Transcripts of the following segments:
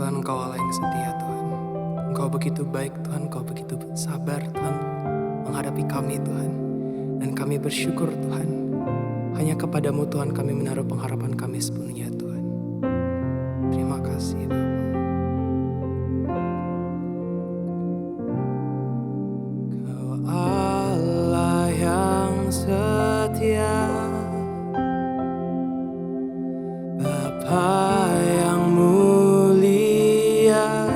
Tuhan, Engkau Allah yang setia Tuhan. Engkau begitu baik Tuhan, Engkau begitu sabar Tuhan menghadapi kami Tuhan. Dan kami bersyukur Tuhan, hanya kepadamu Tuhan kami menaruh pengharapan kami sepenuhnya Tuhan. Terima kasih Bapa. Kau Allah yang setia, Bapa yang mulia,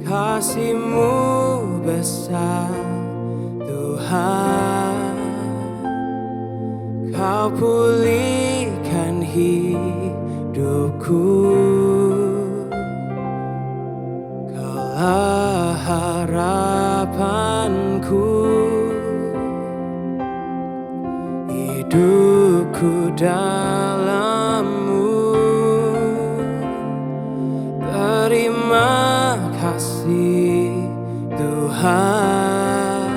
kasih-Mu besar Tuhan. Kau pulihkan hidupku, Kaulah harapanku, hidupku dalam-Mu. Terima kasih Tuhan,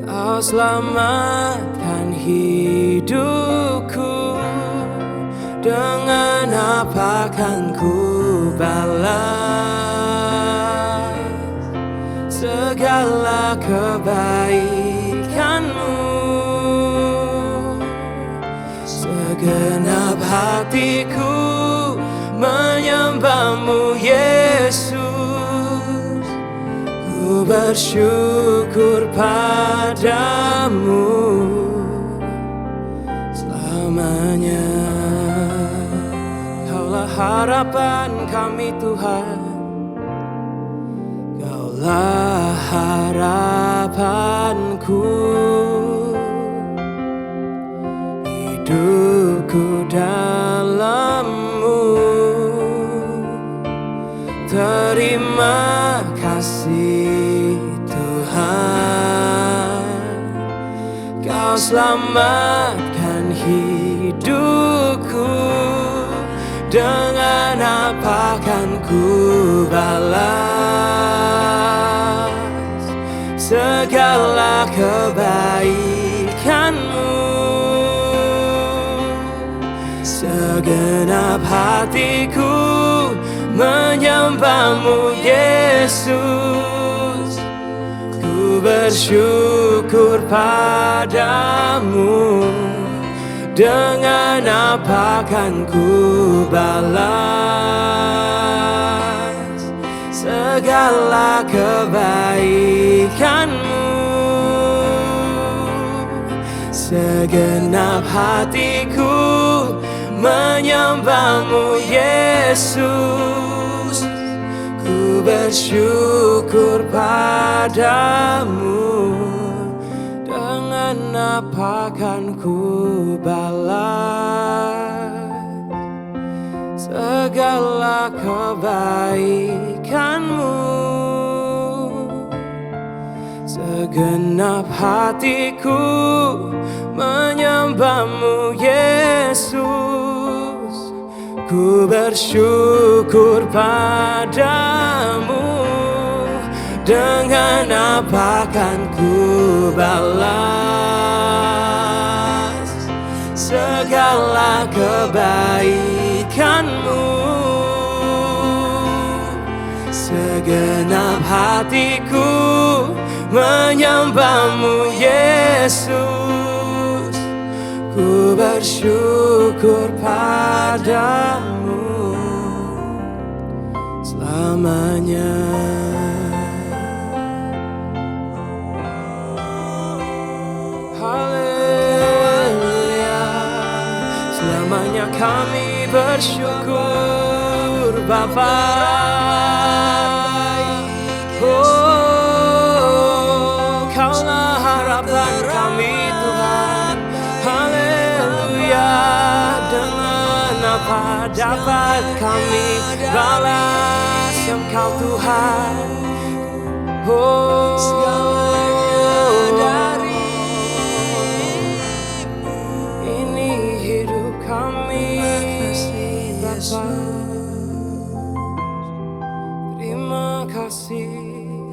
Kau selamatkan hidupku. Dengan apa kan ku balas segala kebaikan-Mu? Segenap hatiku menyembah-Mu Yesus. Ku bersyukur padamu selamanya. Kaulah harapan kami Tuhan, Kaulah harapanku, hidupku dalam-Mu. Terima kasih Tuhan, Kau selamatkan hidupku. Dengan apa kan ku balas segala kebaikan-Mu? Segenap hatiku menyembah-Mu Yesus. Ku bersyukur padamu. Dengan apa kan ku balas segala kebaikan-Mu? Segenap hatiku menyembah-Mu Yesus. Ku bersyukur padamu. Dengan apa kan ku balas segala kebaikan-Mu? Segenap hatiku menyembah-Mu Yesus. Ku bersyukur padamu. Dengan apa kan ku balas segala kebaikan-Mu? Segenap hatiku menyembah-Mu Yesus. Ku bersyukur padamu selamanya. Haleluya, selamanya kami bersyukur Bapa. Oh, Kaulah harapan kami Tuhan. Haleluya, dengan apa dapat kami balas Engkau Tuhan? Oh,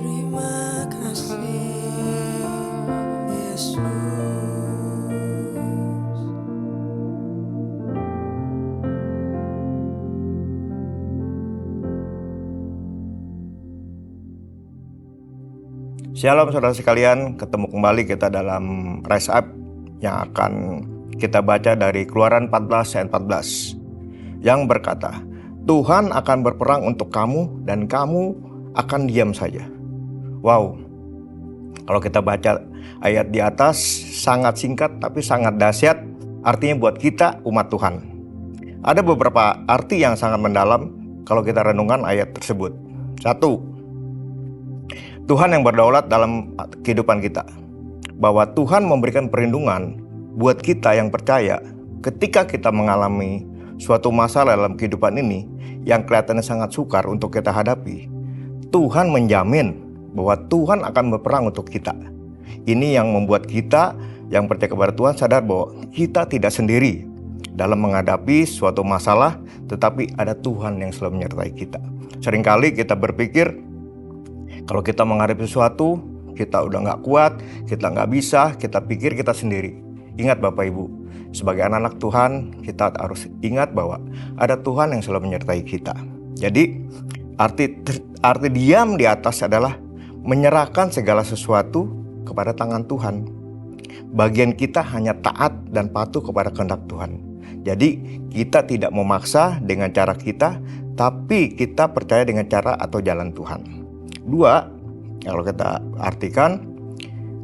terima kasih Yesus. Shalom saudara sekalian, ketemu kembali kita dalam Rise Up yang akan kita baca dari Keluaran 14 ayat 14 yang berkata, Tuhan akan berperang untuk kamu dan kamu akan diam saja. Wow, kalau kita baca ayat di atas sangat singkat tapi sangat dahsyat, artinya buat kita umat Tuhan. Ada beberapa arti yang sangat mendalam kalau kita renungkan ayat tersebut. Satu, Tuhan yang berdaulat dalam kehidupan kita. Bahwa Tuhan memberikan perlindungan buat kita yang percaya ketika kita mengalami suatu masalah dalam kehidupan ini yang kelihatannya sangat sukar untuk kita hadapi. Tuhan menjamin bahwa Tuhan akan berperang untuk kita. Ini yang membuat kita yang percaya kepada Tuhan sadar bahwa kita tidak sendiri dalam menghadapi suatu masalah, tetapi ada Tuhan yang selalu menyertai kita. Seringkali kita berpikir kalau kita menghadapi sesuatu, kita udah gak kuat, kita gak bisa, kita pikir kita sendiri. Ingat Bapak Ibu, sebagai anak-anak Tuhan, kita harus ingat bahwa ada Tuhan yang selalu menyertai kita. Jadi, arti diam di atas adalah menyerahkan segala sesuatu kepada tangan Tuhan. Bagian kita hanya taat dan patuh kepada kehendak Tuhan. Jadi, kita tidak memaksa dengan cara kita, tapi kita percaya dengan cara atau jalan Tuhan. Dua, kalau kita artikan,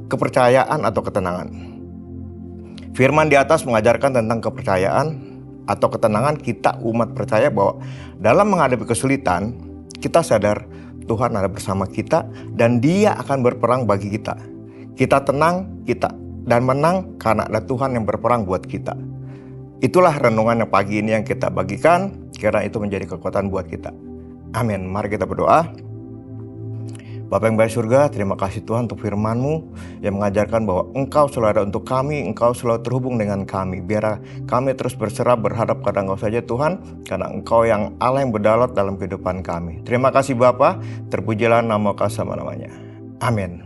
kepercayaan atau ketenangan. Firman di atas mengajarkan tentang kepercayaan atau ketenangan kita umat percaya bahwa dalam menghadapi kesulitan, kita sadar Tuhan ada bersama kita dan Dia akan berperang bagi kita. Kita tenang, dan menang karena ada Tuhan yang berperang buat kita. Itulah renungan yang pagi ini yang kita bagikan, karena itu menjadi kekuatan buat kita. Amin. Mari kita berdoa. Bapa yang baik surga, terima kasih Tuhan untuk firman-Mu yang mengajarkan bahwa Engkau selalu ada untuk kami, Engkau selalu terhubung dengan kami. Biar kami terus berserah berhadap kepada Engkau saja Tuhan, karena Engkau yang Allah yang berdaulat dalam kehidupan kami. Terima kasih Bapa, terpujilah nama Kau selama-lamanya. Amin.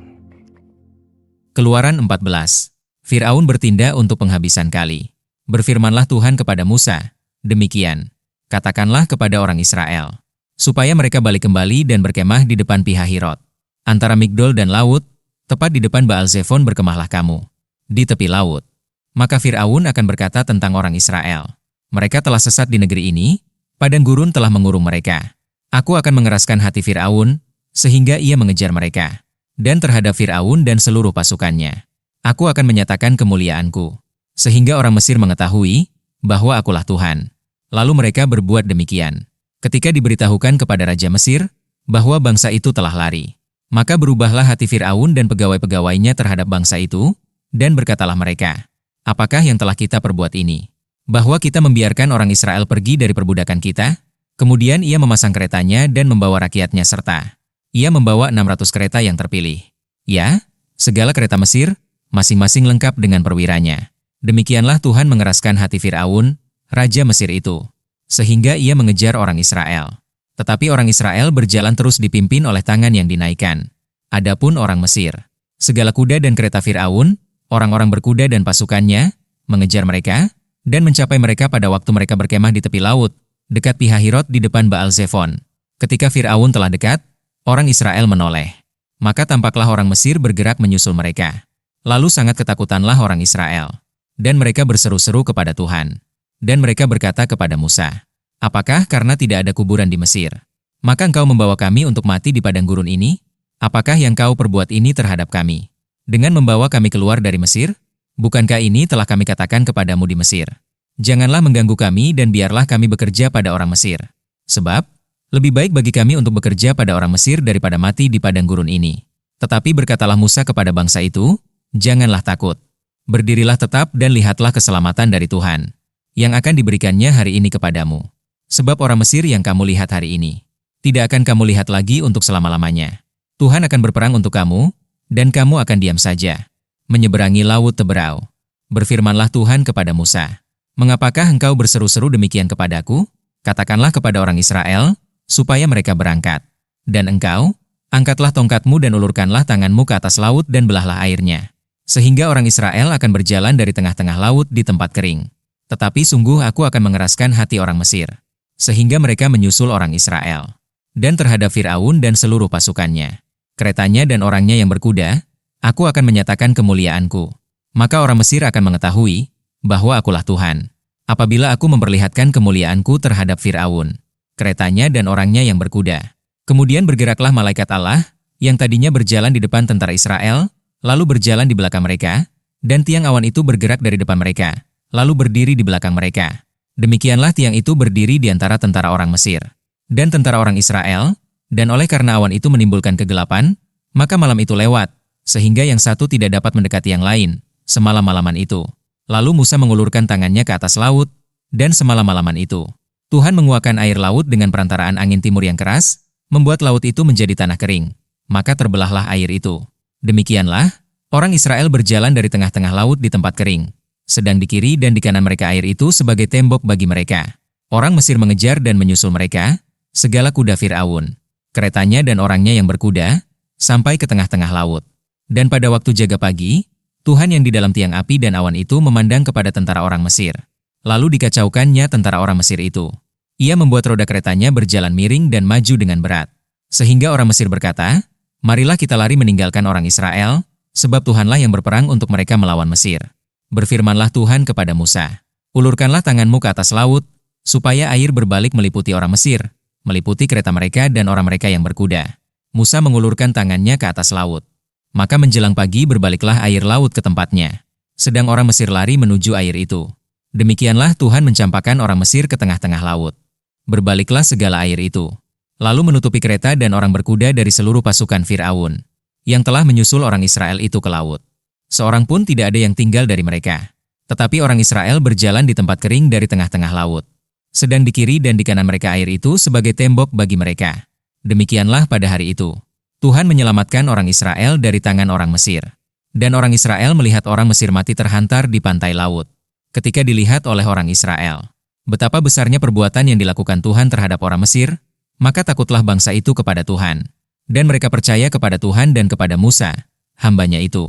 Keluaran 14. Firaun bertindak untuk penghabisan kali. Berfirmanlah Tuhan kepada Musa, demikian, katakanlah kepada orang Israel, supaya mereka balik kembali dan berkemah di depan Pihahirot. Antara Migdol dan laut, tepat di depan Baal-Zefon berkemahlah kamu, di tepi laut. Maka Firaun akan berkata tentang orang Israel, mereka telah sesat di negeri ini, padang gurun telah mengurung mereka. Aku akan mengeraskan hati Firaun, sehingga ia mengejar mereka. Dan terhadap Firaun dan seluruh pasukannya, aku akan menyatakan kemuliaanku, sehingga orang Mesir mengetahui bahwa akulah Tuhan. Lalu mereka berbuat demikian. Ketika diberitahukan kepada Raja Mesir bahwa bangsa itu telah lari, maka berubahlah hati Firaun dan pegawai-pegawainya terhadap bangsa itu, dan berkatalah mereka, apakah yang telah kita perbuat ini? Bahwa kita membiarkan orang Israel pergi dari perbudakan kita? Kemudian ia memasang keretanya dan membawa rakyatnya serta. Ia membawa 600 kereta yang terpilih. Ya, segala kereta Mesir, masing-masing lengkap dengan perwiranya. Demikianlah Tuhan mengeraskan hati Firaun, Raja Mesir itu, sehingga ia mengejar orang Israel. Tetapi orang Israel berjalan terus dipimpin oleh tangan yang dinaikkan. Adapun orang Mesir, segala kuda dan kereta Firaun, orang-orang berkuda dan pasukannya, mengejar mereka, dan mencapai mereka pada waktu mereka berkemah di tepi laut, dekat Pihahirot di depan Baal-Zefon. Ketika Firaun telah dekat, orang Israel menoleh. Maka tampaklah orang Mesir bergerak menyusul mereka. Lalu sangat ketakutanlah orang Israel. Dan mereka berseru-seru kepada Tuhan. Dan mereka berkata kepada Musa, apakah karena tidak ada kuburan di Mesir, maka engkau membawa kami untuk mati di padang gurun ini? Apakah yang kau perbuat ini terhadap kami? Dengan membawa kami keluar dari Mesir? Bukankah ini telah kami katakan kepadamu di Mesir? Janganlah mengganggu kami dan biarlah kami bekerja pada orang Mesir. Sebab, lebih baik bagi kami untuk bekerja pada orang Mesir daripada mati di padang gurun ini. Tetapi berkatalah Musa kepada bangsa itu, janganlah takut. Berdirilah tetap dan lihatlah keselamatan dari Tuhan, yang akan diberikannya hari ini kepadamu. Sebab orang Mesir yang kamu lihat hari ini, tidak akan kamu lihat lagi untuk selama-lamanya. Tuhan akan berperang untuk kamu, dan kamu akan diam saja, menyeberangi laut Teberau. Berfirmanlah Tuhan kepada Musa, mengapakah engkau berseru-seru demikian kepadaku? Katakanlah kepada orang Israel, supaya mereka berangkat. Dan engkau, angkatlah tongkatmu dan ulurkanlah tanganmu ke atas laut dan belahlah airnya. Sehingga orang Israel akan berjalan dari tengah-tengah laut di tempat kering. Tetapi sungguh aku akan mengeraskan hati orang Mesir, sehingga mereka menyusul orang Israel. Dan terhadap Firaun dan seluruh pasukannya, keretanya dan orangnya yang berkuda, aku akan menyatakan kemuliaanku. Maka orang Mesir akan mengetahui bahwa akulah Tuhan, apabila aku memperlihatkan kemuliaanku terhadap Firaun, keretanya dan orangnya yang berkuda. Kemudian bergeraklah malaikat Allah, yang tadinya berjalan di depan tentara Israel, lalu berjalan di belakang mereka, dan tiang awan itu bergerak dari depan mereka, lalu berdiri di belakang mereka. Demikianlah tiang itu berdiri di antara tentara orang Mesir dan tentara orang Israel, dan oleh karena awan itu menimbulkan kegelapan, maka malam itu lewat, sehingga yang satu tidak dapat mendekati yang lain, semalam-malaman itu. Lalu Musa mengulurkan tangannya ke atas laut, dan semalam-malaman itu, Tuhan menguakkan air laut dengan perantaraan angin timur yang keras, membuat laut itu menjadi tanah kering. Maka terbelahlah air itu. Demikianlah, orang Israel berjalan dari tengah-tengah laut di tempat kering, sedang di kiri dan di kanan mereka air itu sebagai tembok bagi mereka. Orang Mesir mengejar dan menyusul mereka, segala kuda Firaun, keretanya dan orangnya yang berkuda, sampai ke tengah-tengah laut. Dan pada waktu jaga pagi, Tuhan yang di dalam tiang api dan awan itu memandang kepada tentara orang Mesir. Lalu dikacaukannya tentara orang Mesir itu. Ia membuat roda keretanya berjalan miring dan maju dengan berat. Sehingga orang Mesir berkata, "Marilah kita lari meninggalkan orang Israel, sebab Tuhanlah yang berperang untuk mereka melawan Mesir." Berfirmanlah Tuhan kepada Musa, "Ulurkanlah tanganmu ke atas laut, supaya air berbalik meliputi orang Mesir, meliputi kereta mereka dan orang mereka yang berkuda." Musa mengulurkan tangannya ke atas laut. Maka menjelang pagi berbaliklah air laut ke tempatnya. Sedang orang Mesir lari menuju air itu. Demikianlah Tuhan mencampakkan orang Mesir ke tengah-tengah laut. Berbaliklah segala air itu. Lalu menutupi kereta dan orang berkuda dari seluruh pasukan Firaun, yang telah menyusul orang Israel itu ke laut. Seorang pun tidak ada yang tinggal dari mereka. Tetapi orang Israel berjalan di tempat kering dari tengah-tengah laut. Sedang di kiri dan di kanan mereka air itu sebagai tembok bagi mereka. Demikianlah pada hari itu, Tuhan menyelamatkan orang Israel dari tangan orang Mesir. Dan orang Israel melihat orang Mesir mati terhantar di pantai laut. Ketika dilihat oleh orang Israel, betapa besarnya perbuatan yang dilakukan Tuhan terhadap orang Mesir, maka takutlah bangsa itu kepada Tuhan. Dan mereka percaya kepada Tuhan dan kepada Musa, hambanya itu.